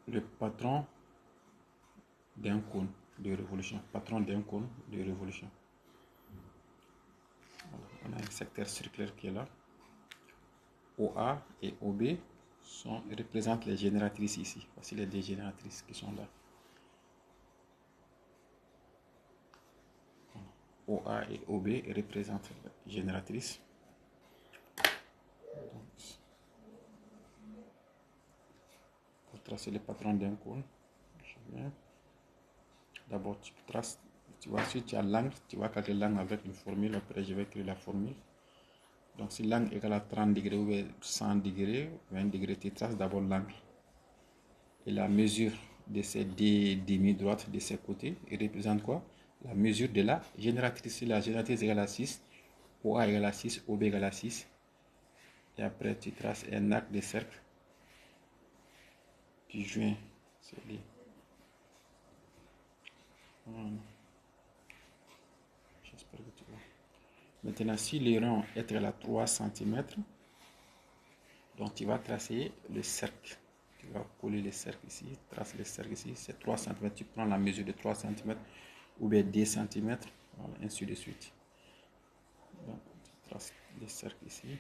le patron d'un cône de révolution. Patron d'un cône de révolution. Voilà. On a un secteur circulaire qui est là. OA et OB représentent les génératrices ici. Voici les deux génératrices qui sont là. OA et OB représentent les génératrices. Pour tracer le patron d'un cône, d'abord tu traces, tu vois, si tu as l'angle, tu vas calculer l'angle avec une formule. Après, je vais écrire la formule. Donc, si l'angle est égal à 30 degrés ou 100 degrés, 20 degrés, tu traces d'abord l'angle. Et la mesure de ces demi-droites de ces côtés, il représente quoi? La mesure de la génératrice. Si la génératrice est égale à 6, OA égale à 6, OB égale à 6. Et après, tu traces un arc de cercle. Tu joins celui. Voilà. J'espère que tu vois. Maintenant, si le rond est égal à 3 cm, donc tu vas tracer le cercle. Tu vas coller le cercle ici, trace le cercle ici, c'est 3 cm. Tu prends la mesure de 3 cm ou bien 2 cm, voilà, ainsi de suite. Donc, tu traces le cercle ici.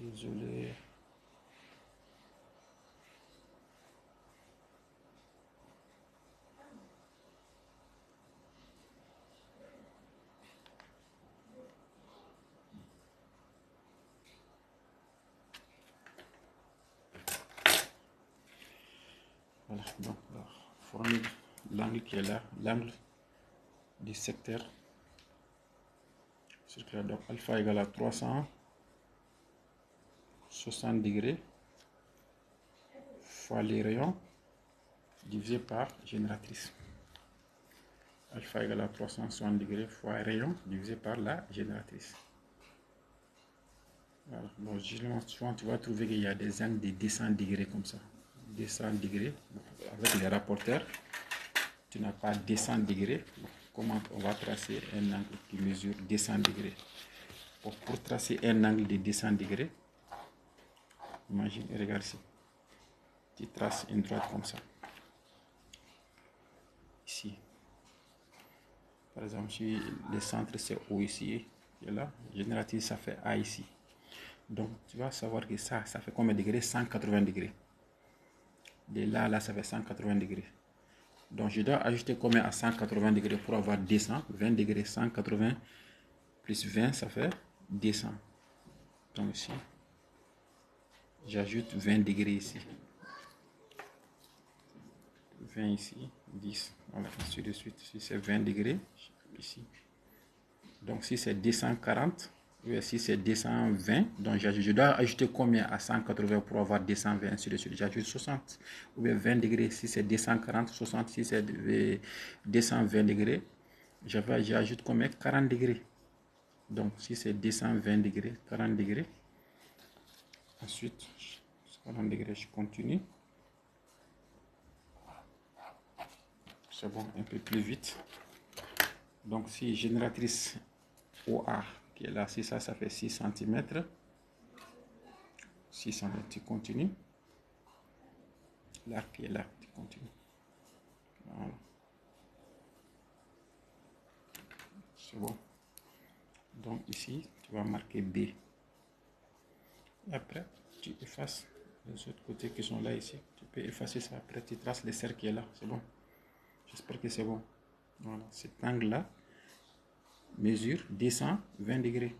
Désolé. Voilà, donc la formule, l'angle qui est là, l'angle du secteur circulaire. Donc alpha égale à 360 degrés fois les rayons divisé par génératrice. Alpha égale à 360 degrés fois rayon divisé par la génératrice. Voilà. Bon, souvent tu vas trouver qu'il y a des angles de 200 degrés comme ça. 200 degrés. Avec les rapporteurs, tu n'as pas 200 degrés. Comment on va tracer un angle qui mesure 200 degrés? Pour tracer un angle de 200 degrés, imagine, regarde ici. Tu traces une droite comme ça. Ici. Par exemple, si le centre c'est O ici, et là, génératrice ça fait A ici. Donc, tu vas savoir que ça fait combien de degrés? 180 degrés. De là, là, ça fait 180 degrés. Donc, je dois ajouter combien à 180 degrés pour avoir 200? 20 degrés, 180 plus 20, ça fait 200. Donc, ici, j'ajoute 20 degrés ici. 20 ici, 10. Voilà, ainsi de suite. Si c'est 20 degrés, ici. Donc, si c'est 240, ou si c'est 220, donc je dois ajouter combien à 180 pour avoir 220, ainsi de suite. J'ajoute 60. Ou bien 20 degrés, si c'est 240, 60, si c'est 220 degrés, j'ajoute combien? 40 degrés. Donc, si c'est 220 degrés, 40 degrés. Ensuite, 40 degrés, je continue. C'est bon, un peu plus vite. Donc, si génératrice OA qui est là, si ça fait 6 cm. 6 cm, tu continues. L'arc qui est là, tu continues. Voilà. C'est bon. Donc ici, tu vas marquer B. Et après, tu effaces les autres côtés qui sont là ici. Tu peux effacer ça. Après, tu traces le cercle qui est là. C'est bon. J'espère que c'est bon. Voilà. Cet angle-là mesure 220 degrés.